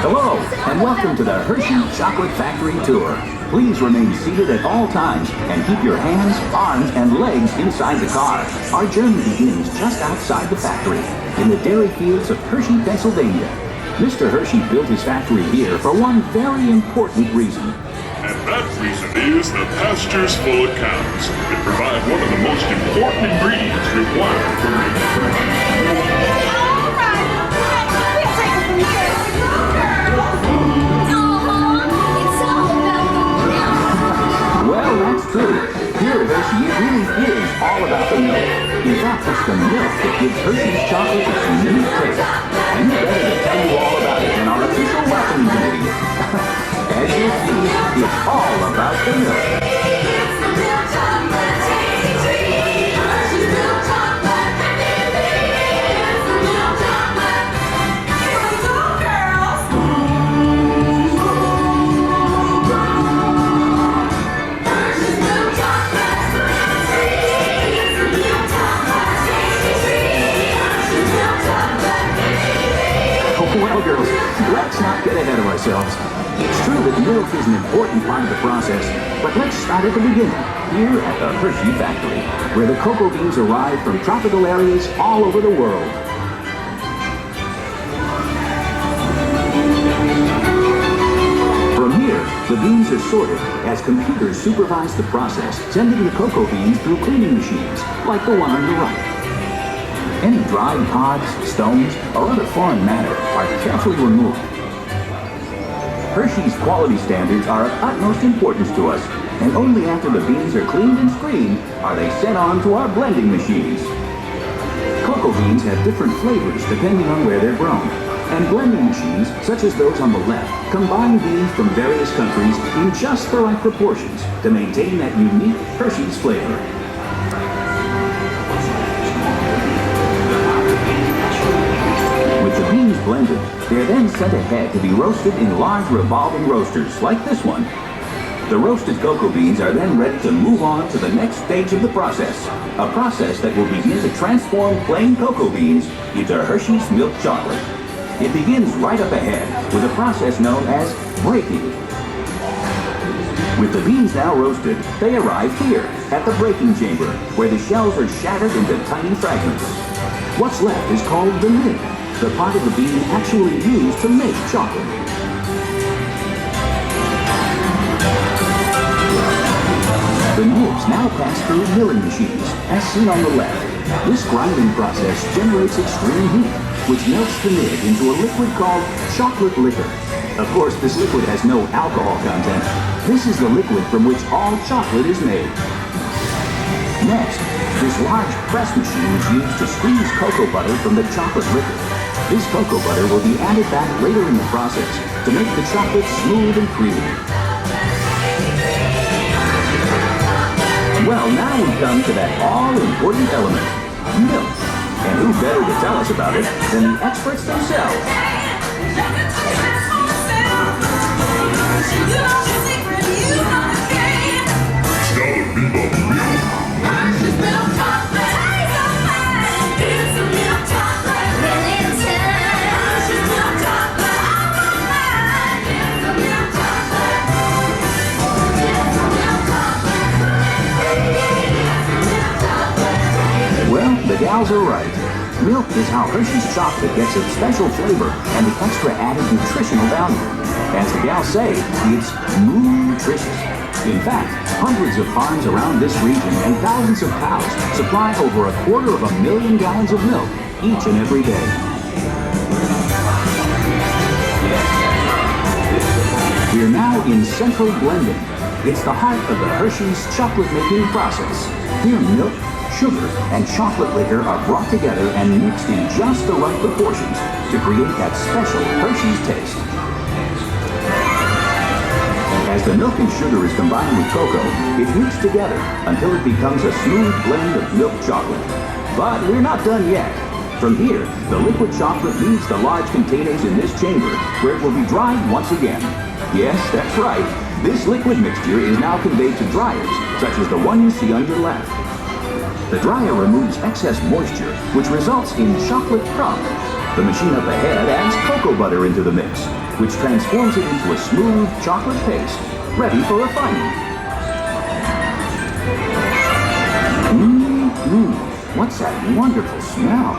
Hello, and welcome to the Hershey Chocolate Factory Tour. Please remain seated at all times and keep your hands, arms, and legs inside the car. Our journey begins just outside the factory, in the dairy fields of Hershey, Pennsylvania. Mr. Hershey built his factory here for one very important reason. And that reason is the pastures full of cows that provide one of the most important ingredients required for meat. Well, that's true. Here at Hershey, it really is all about the milk. In fact, it's the milk that gives Hershey's chocolate its unique taste. And who better to tell you all about it than our official welcoming committee? As you see, it's all about the milk. Well, girls, let's not get ahead of ourselves. It's true that milk is an important part of the process, but let's start at the beginning, here at the Hershey factory, where the cocoa beans arrive from tropical areas all over the world. From here, the beans are sorted as computers supervise the process, sending the cocoa beans through cleaning machines, like the one on the right. Any dried pods, stones, or other foreign matter are carefully removed. Hershey's quality standards are of utmost importance to us, and only after the beans are cleaned and screened are they sent on to our blending machines. Cocoa beans have different flavors depending on where they're grown, and blending machines, such as those on the left, combine beans from various countries in just the right proportions to maintain that unique Hershey's flavor. Beans blended, they're then sent ahead to be roasted in large revolving roasters like this one. The roasted cocoa beans are then ready to move on to the next stage of the process, a process that will begin to transform plain cocoa beans into Hershey's milk chocolate. It begins right up ahead with a process known as breaking. With the beans now roasted, they arrive here at the breaking chamber, where the shells are shattered into tiny fragments. What's left is called the nib, the part of the bean actually used to make chocolate. The nibs now pass through milling machines, as seen on the left. This grinding process generates extreme heat, which melts the nib into a liquid called chocolate liquor. Of course, this liquid has no alcohol content. This is the liquid from which all chocolate is made. Next, this large press machine is used to squeeze cocoa butter from the chocolate liquor. This cocoa butter will be added back later in the process to make the chocolate smooth and creamy. Well, now we come to that all-important element, milk. And who better to tell us about it than the experts themselves? Well, the gals are right. Milk is how Hershey's chocolate gets its special flavor and the extra added nutritional value. As the gals say, it's nutritious. In fact, hundreds of farms around this region and thousands of cows supply over 250,000 gallons of milk each and every day. We're now in central blending. It's the heart of the Hershey's chocolate making process. Here, milk, sugar, and chocolate liquor are brought together and mixed in just the right proportions to create that special Hershey's taste. As the milk and sugar is combined with cocoa, it's mixed together until it becomes a smooth blend of milk chocolate. But we're not done yet. From here, the liquid chocolate leaves the large containers in this chamber, where it will be dried once again. Yes, that's right. This liquid mixture is now conveyed to dryers, such as the one you see on your left. The dryer removes excess moisture, which results in chocolate crumb. The machine up ahead adds cocoa butter into the mix, which transforms it into a smooth chocolate paste, ready for refining. What's that wonderful smell?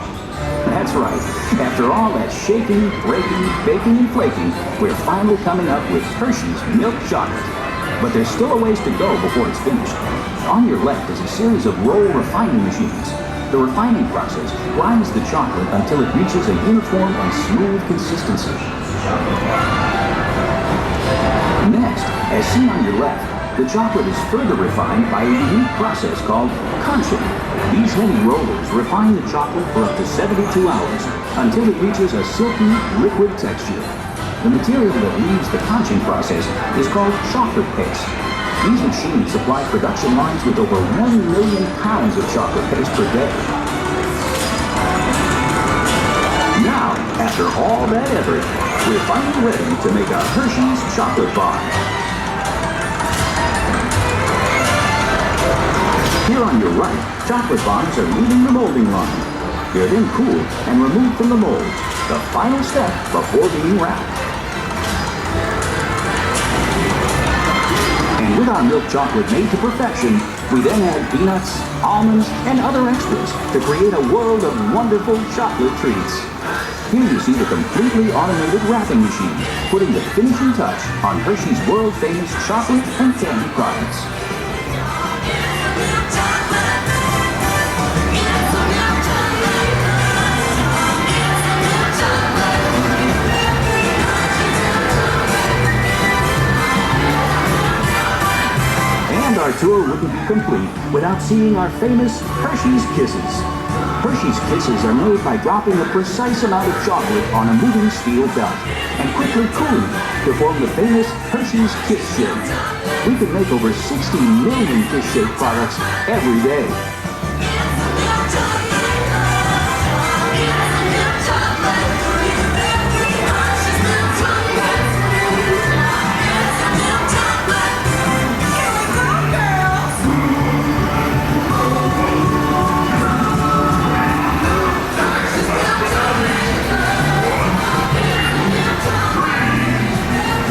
That's right. After all that shaking, breaking, baking, and flaking, we're finally coming up with Hershey's milk chocolate. But there's still a ways to go before it's finished. On your left is a series of roll refining machines. The refining process grinds the chocolate until it reaches a uniform and smooth consistency. Next, as seen on your left, the chocolate is further refined by a unique process called conching. These heavy rollers refine the chocolate for up to 72 hours until it reaches a silky, liquid texture. The material that leaves the conching process is called chocolate paste. These machines supply production lines with over 1 million pounds of chocolate paste per day. Now, after all that effort, we're finally ready to make a Hershey's chocolate bar. Here on your right, chocolate bars are leaving the molding line. They're then cooled and removed from the mold, the final step before being wrapped. And with our milk chocolate made to perfection, we then add peanuts, almonds, and other extras to create a world of wonderful chocolate treats. Here you see the completely automated wrapping machine, putting the finishing touch on Hershey's world-famous chocolate and candy products. And our tour wouldn't be complete without seeing our famous Hershey's Kisses. Hershey's Kisses are made by dropping a precise amount of chocolate on a moving steel belt and quickly cooling to form the famous Hershey's Kiss Shake. We can make over 60 million Kiss Shake products every day.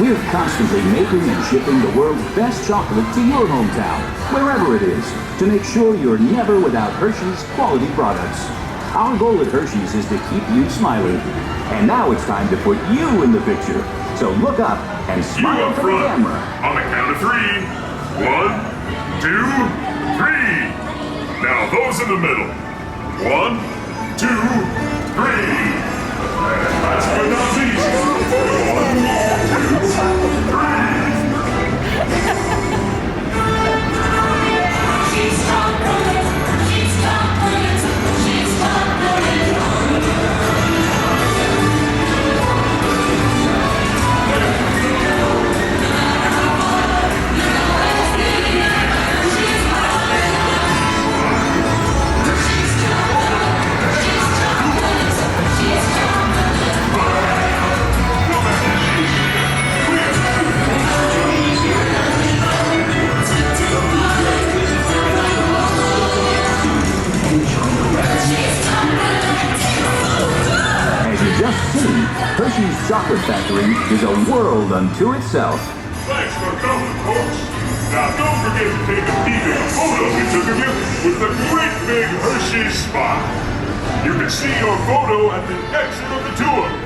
We're constantly making and shipping the world's best chocolate to your hometown, wherever it is, to make sure you're never without Hershey's quality products. Our goal at Hershey's is to keep you smiling. And now it's time to put you in the picture. So look up and smile for the camera. On the count of 3. 1, 2, 3. Now those in the middle. 1, 2, 3. That's good enough, easy. 1, 2, 3. Hershey's Chocolate Factory is a world unto itself. Thanks for coming, folks. Now don't forget to take a peek at the photo we took of you with the great big Hershey spot. You can see your photo at the exit of the tour.